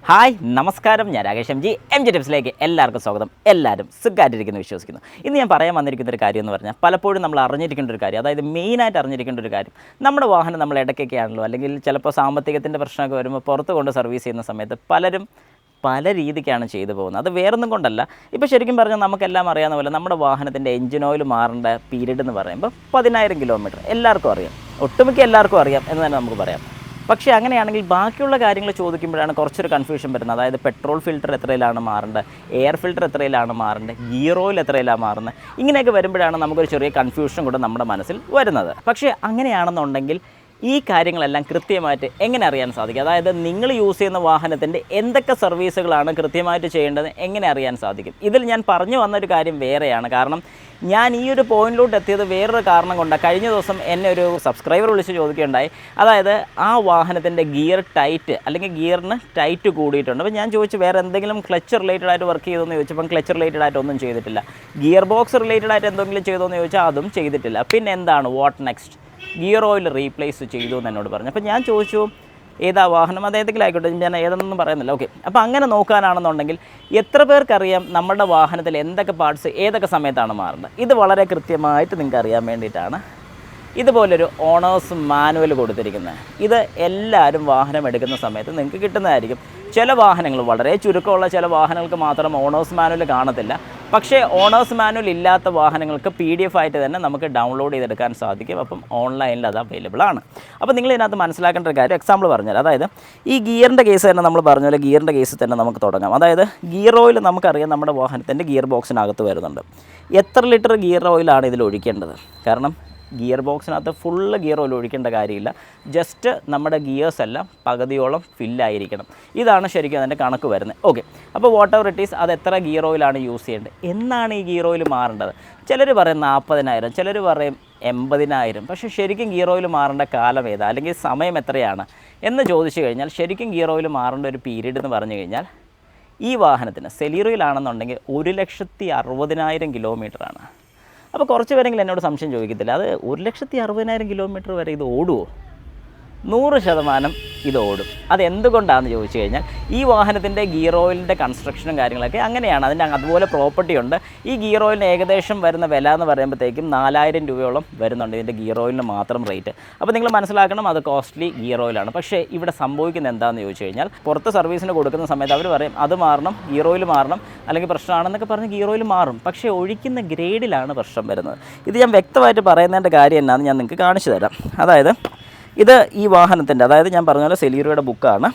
Hi നമസ്കാരം, ഞാൻ Rakesh M G ടിപ്സിലേക്ക് എല്ലാവർക്കും സ്വാഗതം. എല്ലാവരും സുഖമായിട്ടിരിക്കുന്നു വിശ്വസിക്കുന്നു. ഇന്ന് ഞാൻ പറയാൻ വന്നിരിക്കുന്ന ഒരു കാര്യം എന്ന് പറഞ്ഞാൽ പലപ്പോഴും നമ്മൾ അറിഞ്ഞിരിക്കേണ്ട ഒരു കാര്യം, അതായത് മെയിനായിട്ട് അറിഞ്ഞിരിക്കേണ്ട ഒരു കാര്യം, നമ്മുടെ വാഹനം നമ്മൾ ഇടയ്ക്കൊക്കെ ആണല്ലോ, അല്ലെങ്കിൽ ചിലപ്പോൾ സാമ്പത്തികത്തിൻ്റെ പ്രശ്നമൊക്കെ വരുമ്പോൾ പുറത്ത് കൊണ്ട് സർവീസ് ചെയ്യുന്ന സമയത്ത് പലരും പല രീതിക്കാണ് ചെയ്തു പോകുന്നത്. അത് വേറൊന്നും കൊണ്ടല്ല. ഇപ്പോൾ ശരിക്കും പറഞ്ഞാൽ നമുക്കെല്ലാം അറിയാവുന്ന പോലെ നമ്മുടെ വാഹനത്തിൻ്റെ എഞ്ചിൻ ഓയിൽ മാറേണ്ട പീരീഡ് എന്ന് പറയുമ്പോൾ 10,000 കിലോമീറ്റർ എല്ലാവർക്കും അറിയാം, ഒട്ടുമിക്ക എല്ലാവർക്കും അറിയാം എന്ന് തന്നെ നമുക്ക് പറയാം. പക്ഷേ അങ്ങനെയാണെങ്കിൽ ബാക്കിയുള്ള കാര്യങ്ങൾ ചോദിക്കുമ്പോഴാണ് കുറച്ചൊരു കൺഫ്യൂഷൻ വരുന്നത്. അതായത് പെട്രോൾ ഫിൽറ്റർ എത്രയിലാണ് മാറേണ്ടത്, എയർ ഫിൽറ്റർ എത്രയിലാണ് മാറേണ്ടത്, ഗിയർ ഓയിൽ എത്രയിലാണ് മാറുന്നത്, ഇങ്ങനെയൊക്കെ വരുമ്പോഴാണ് നമുക്കൊരു ചെറിയ കൺഫ്യൂഷൻ കൂടെ നമ്മുടെ മനസ്സിൽ വരുന്നത്. പക്ഷേ അങ്ങനെയാണെന്നുണ്ടെങ്കിൽ ഈ കാര്യങ്ങളെല്ലാം കൃത്യമായിട്ട് എങ്ങനെ അറിയാൻ സാധിക്കും? അതായത് നിങ്ങൾ യൂസ് ചെയ്യുന്ന വാഹനത്തിൻ്റെ എന്തൊക്കെ സർവീസുകളാണ് കൃത്യമായിട്ട് ചെയ്യേണ്ടത് എങ്ങനെ അറിയാൻ സാധിക്കും? ഇതിൽ ഞാൻ പറഞ്ഞു വന്നൊരു കാര്യം വേറെയാണ്. കാരണം ഞാൻ ഈ ഒരു പോയിന്റിലോട്ട് എത്തിയത് വേറൊരു കാരണം കൊണ്ടാണ്. കഴിഞ്ഞ ദിവസം എന്നെ ഒരു സബ്സ്ക്രൈബർ വിളിച്ച് ചോദിക്കുകയുണ്ടായി, അതായത് ആ വാഹനത്തിൻ്റെ ഗിയർ ടൈറ്റ് അല്ലെങ്കിൽ ഗിയറിന് ടൈറ്റ് കൂടിയിട്ടുണ്ട്. അപ്പോൾ ഞാൻ ചോദിച്ചു വേറെ എന്തെങ്കിലും ക്ലച്ച് റിലേറ്റഡ് ആയിട്ട് വർക്ക് ചെയ്തോന്ന് ചോദിച്ചപ്പം ക്ലച്ച് റിലേറ്റഡ് ആയിട്ട് ഒന്നും ചെയ്തിട്ടില്ല. ഗിയർ ബോക്സ് റിലേറ്റഡ് ആയിട്ട് എന്തെങ്കിലും ചെയ്തോന്ന് ചോദിച്ചാൽ അതും ചെയ്തിട്ടില്ല. പിന്നെ എന്താണ് what next? Gear oil replace ചെയ്തു എന്ന് എന്നോട് പറഞ്ഞു. അപ്പോൾ ഞാൻ ചോദിച്ചു ഏതാ വാഹനം, അത് ഏതെങ്കിലും ആയിക്കോട്ടെ, ഞാൻ ഏതെന്നൊന്നും പറയുന്നില്ല. ഓക്കെ, അപ്പോൾ അങ്ങനെ നോക്കാനാണെന്നുണ്ടെങ്കിൽ എത്ര പേർക്കറിയാം നമ്മുടെ വാഹനത്തിൽ എന്തൊക്കെ പാർട്സ് ഏതൊക്കെ സമയത്താണ് മാറുന്നത്? ഇത് വളരെ കൃത്യമായിട്ട് നിങ്ങൾക്ക് അറിയാൻ വേണ്ടിയിട്ടാണ് ഇതുപോലൊരു ഓണേഴ്സ് മാനുവൽ കൊടുത്തിരിക്കുന്നത്. ഇത് എല്ലാവരും വാഹനം എടുക്കുന്ന സമയത്ത് നിങ്ങൾക്ക് കിട്ടുന്നതായിരിക്കും. ചില വാഹനങ്ങൾ, വളരെ ചുരുക്കമുള്ള ചില വാഹനങ്ങൾക്ക് മാത്രം ഓണേഴ്സ് മാനുവൽ കാണത്തില്ല. പക്ഷേ ഓണേഴ്സ് മാനുവൽ ഇല്ലാത്ത വാഹനങ്ങൾക്ക് PDF ആയിട്ട് തന്നെ നമുക്ക് ഡൗൺലോഡ് ചെയ്തെടുക്കാൻ സാധിക്കും. അപ്പം ഓൺലൈനിൽ അത് അവൈലബിൾ ആണ്. അപ്പോൾ നിങ്ങൾ ഇതിനകത്ത് മനസ്സിലാക്കേണ്ട ഒരു കാര്യം, എക്സാമ്പിൾ പറഞ്ഞാൽ, അതായത് ഈ ഗിയറിൻ്റെ കേസ് തന്നെ നമ്മൾ പറഞ്ഞ പോലെ ഗിയറിൻ്റെ കേസ് തന്നെ നമുക്ക് തുടങ്ങാം. അതായത് ഗിയർ ഓയിൽ നമുക്കറിയാം നമ്മുടെ വാഹനത്തിൻ്റെ ഗിയർ ബോക്സിനകത്ത് വരുന്നുണ്ട്. എത്ര ലിറ്റർ ഗിയർ ഓയിലാണ് ഇതിൽ ഒഴിക്കേണ്ടത്? കാരണം ഗിയർ ബോക്സിനകത്ത് ഫുള്ള് ഗിയർ ഓയിൽ ഒഴിക്കേണ്ട കാര്യമില്ല. ജസ്റ്റ് നമ്മുടെ ഗിയേഴ്സ് എല്ലാം പകുതിയോളം ഫില്ലായിരിക്കണം. ഇതാണ് ശരിക്കും അതിൻ്റെ കണക്ക് വരുന്നത്. ഓക്കെ, അപ്പോൾ വാട്ട് എവർ ഇറ്റ് ഈസ്, അത് എത്ര ഗിയർ ഓയിലാണ് യൂസ് ചെയ്യേണ്ടത്, എന്നാണ് ഈ ഗിയർ ഓയിൽ മാറേണ്ടത്? ചിലർ പറയും 40,000, ചിലർ പറയും 80,000. പക്ഷേ ശരിക്കും ഗിയർ ഓയിൽ മാറേണ്ട കാലം ഏതാ, അല്ലെങ്കിൽ സമയം എത്രയാണ് എന്ന് ചോദിച്ചു കഴിഞ്ഞാൽ ശരിക്കും ഗിയർ ഓയിൽ മാറേണ്ട ഒരു പീരീഡ് എന്ന് പറഞ്ഞു കഴിഞ്ഞാൽ ഈ വാഹനത്തിന് സെലീറിയിലാണെന്നുണ്ടെങ്കിൽ 1,60,000 കിലോമീറ്ററാണ്. അപ്പോൾ കുറച്ച് പേരെങ്കിലും എന്നോട് സംശയം ചോദിക്കത്തില്ല, അത് 1,60,000 കിലോമീറ്റർ വരെ ഇത് ഓടുമോ? 100% ഇത് ഓടും. അതെന്തുകൊണ്ടാണെന്ന് ചോദിച്ചു കഴിഞ്ഞാൽ ഈ വാഹനത്തിൻ്റെ ഗിയർ ഓയിലിൻ്റെ കൺസ്ട്രക്ഷനും കാര്യങ്ങളൊക്കെ അങ്ങനെയാണ്. അതിൻ്റെ അതുപോലെ പ്രോപ്പർട്ടി ഉണ്ട്. ഈ ഗിയർ ഓയിലിന് ഏകദേശം വരുന്ന വില എന്ന് പറയുമ്പോഴത്തേക്കും 4,000 രൂപയോളം വരുന്നുണ്ട് ഇതിൻ്റെ ഗിയർ ഓയിലിന് മാത്രം റേറ്റ്. അപ്പോൾ നിങ്ങൾ മനസ്സിലാക്കണം, അത് കോസ്റ്റ്ലി ഗിയർ ഓയിലാണ്. പക്ഷേ ഇവിടെ സംഭവിക്കുന്നത് എന്താണെന്ന് ചോദിച്ചു കഴിഞ്ഞാൽ പുറത്ത് സർവീസിന് കൊടുക്കുന്ന സമയത്ത് അവർ പറയും അത് മാറണം, ഗിയർ ഓയിൽ മാറണം, അല്ലെങ്കിൽ പ്രശ്നമാണെന്നൊക്കെ പറഞ്ഞ് ഗിയർ ഓയിൽ മാറും. പക്ഷേ ഒഴിക്കുന്ന ഗ്രേഡിലാണ് പ്രശ്നം വരുന്നത്. ഇത് ഞാൻ വ്യക്തമായിട്ട് പറയുന്നതിൻ്റെ കാര്യം എന്നാന്ന് ഞാൻ നിങ്ങൾക്ക് കാണിച്ചു തരാം. അതായത് ഇത് ഈ വാഹനത്തിൻ്റെ, അതായത് ഞാൻ പറഞ്ഞ പോലെ സെലീറിയുടെ ബുക്കാണ്.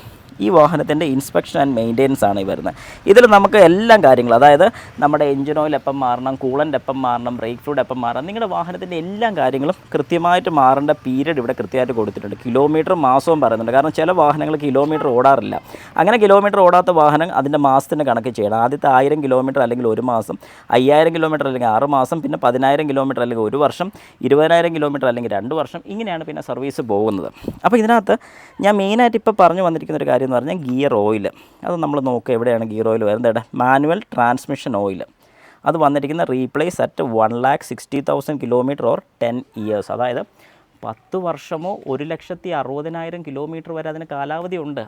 ഈ വാഹനത്തിൻ്റെ ഇൻസ്പെക്ഷൻ ആൻഡ് മെയിൻ്റെനൻസ് ആണ് ഈ വരുന്നത്. ഇതിൽ നമുക്ക് എല്ലാം കാര്യങ്ങൾ, അതായത് നമ്മുടെ എഞ്ചിൻ ഓയിൽ എപ്പം മാറണം, കൂളൻ്റ് എപ്പം മാറണം, ബ്രേക്ക് ഫ്ലൂയിഡ് എപ്പം മാറണം, നിങ്ങളുടെ വാഹനത്തിൻ്റെ എല്ലാ കാര്യങ്ങളും കൃത്യമായിട്ട് മാറേണ്ട പീരീഡ് ഇവിടെ കൃത്യമായിട്ട് കൊടുത്തിട്ടുണ്ട്. കിലോമീറ്റർ മാസവും പറയുന്നുണ്ട്. കാരണം ചില വാഹനങ്ങൾ കിലോമീറ്റർ ഓടാറില്ല. അങ്ങനെ കിലോമീറ്റർ ഓടാത്ത വാഹനം അതിൻ്റെ മാസത്തിൻ്റെ കണക്ക് ചെയ്യണം. ആദ്യത്തെ 1000 കിലോമീറ്റർ അല്ലെങ്കിൽ 1 മാസം, 5000 കിലോമീറ്റർ അല്ലെങ്കിൽ 6 മാസം, പിന്നെ 10,000 കിലോമീറ്റർ അല്ലെങ്കിൽ 1 വർഷം, 20,000 കിലോമീറ്റർ അല്ലെങ്കിൽ 2 വർഷം, ഇങ്ങനെയാണ് പിന്നെ സർവീസ് പോകുന്നത്. അപ്പോൾ ഇതിനകത്ത് ഞാൻ മെയിനായിട്ട് ഇപ്പോൾ പറഞ്ഞു വന്നിരിക്കുന്ന ഒരു കാര്യം എന്ന് പറഞ്ഞാൽ ഗിയർ ഓയിൽ. അത് നമ്മൾ നോക്കുക എവിടെയാണ് ഗിയർ ഓയിൽ വരുന്നത്. Manual transmission oil. അത് വന്നിരിക്കുന്ന replace at 1,60,000 kilometre or 10 years. അതായത് 10 വർഷമോ 1,60,000 കിലോമീറ്റർ വരെ അതിന് കാലാവധി ഉണ്ട്.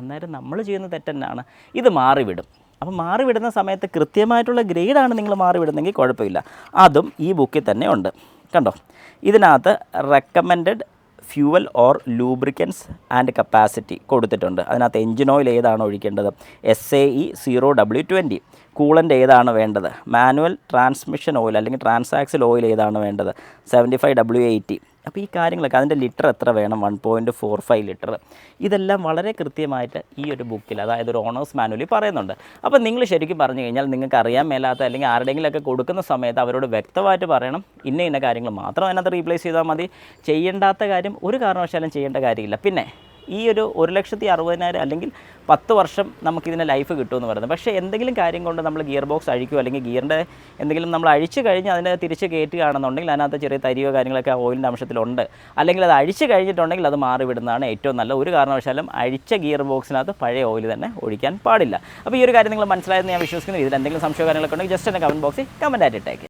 അന്നേരം നമ്മൾ ചെയ്യുന്ന തെറ്റെന്നാണ്, ഇത് മാറിവിടും. അപ്പോൾ മാറിവിടുന്ന സമയത്ത് കൃത്യമായിട്ടുള്ള ഗ്രേഡാണ് നിങ്ങൾ മാറിവിടുന്നെങ്കിൽ കുഴപ്പമില്ല. അതും ഈ ബുക്കിൽ തന്നെ ഉണ്ട്. കണ്ടോ, ഇതിനകത്ത് recommended fuel or lubricants and capacity കൊടുത്തിട്ടുണ്ട്. അതിനകത്ത് എഞ്ചിൻ ഓയിൽ ഏതാണ് ഒഴിക്കേണ്ടത്, SAE 0W20, കൂളൻ്റ് ഏതാണ് വേണ്ടത്, മാനുവൽ ട്രാൻസ്മിഷൻ ഓയിൽ അല്ലെങ്കിൽ ട്രാൻസാക്സിൽ ഓയിൽ ഏതാണ് വേണ്ടത്, 75W80. അപ്പോൾ ഈ കാര്യങ്ങളൊക്കെ, അതിൻ്റെ ലിറ്റർ എത്ര വേണം, 1.45 ലിറ്റർ, ഇതെല്ലാം വളരെ കൃത്യമായിട്ട് ഈ ഒരു ബുക്കിൽ, അതായത് ഒരു ഓണേഴ്സ് മാനുവലിൽ പറയുന്നുണ്ട്. അപ്പോൾ നിങ്ങൾ ശരിക്കും പറഞ്ഞു കഴിഞ്ഞാൽ നിങ്ങൾക്ക് അറിയാൻ മേലാത്ത അല്ലെങ്കിൽ ആരുടെയെങ്കിലുമൊക്കെ കൊടുക്കുന്ന സമയത്ത് അവരോട് വ്യക്തമായിട്ട് പറയണം, ഇന്ന കാര്യങ്ങൾ മാത്രം അതിനകത്ത് റീപ്ലേസ് ചെയ്താൽ മതി, ചെയ്യേണ്ടാത്ത കാര്യം ഒരു കാരണവശാലും ചെയ്യേണ്ട കാര്യമില്ല. പിന്നെ ഈ ഒരു 1,60,000 അല്ലെങ്കിൽ 10 വർഷം നമുക്കിതിന് ലൈഫ് കിട്ടുമെന്ന് പറയുന്നത്. പക്ഷേ എന്തെങ്കിലും കാര്യം കൊണ്ട് നമ്മൾ ഗിയർ ബോക്സ് അഴിക്കുകയോ അല്ലെങ്കിൽ ഗിയറിൻ്റെ എന്തെങ്കിലും നമ്മൾ അഴിച്ചു കഴിഞ്ഞ് അതിനെ തിരിച്ച് കയറ്റുകയാണെന്നുണ്ടെങ്കിൽ അതിനകത്ത് ചെറിയ തരിയോ കാര്യങ്ങളൊക്കെ ഓയിലിൻ്റെ അംശത്തിലുണ്ട്, അല്ലെങ്കിൽ അത് അഴിച്ചു കഴിഞ്ഞിട്ടുണ്ടെങ്കിൽ അത് മാറിവിടുന്നതാണ് ഏറ്റവും നല്ല. ഒരു കാരണവശാലും അഴിച്ച ഗിയർ ബോക്സിനകത്ത് പഴയ ഓയിൽ തന്നെ ഒഴിക്കാൻ പാടില്ല. അപ്പോൾ ഈ ഒരു കാര്യം നിങ്ങൾ മനസ്സിലായെന്ന് ഞാൻ വിശ്വസിക്കുന്നു. ഇതിൽ എന്തെങ്കിലും സംശയ കാര്യങ്ങളൊക്കെ ഉണ്ടെങ്കിൽ ജസ്റ്റ് എന്നെ കമൻറ്റ് ബോക്സിൽ കമൻറ്റ് ആയിട്ട് ഇട്ടേക്ക്.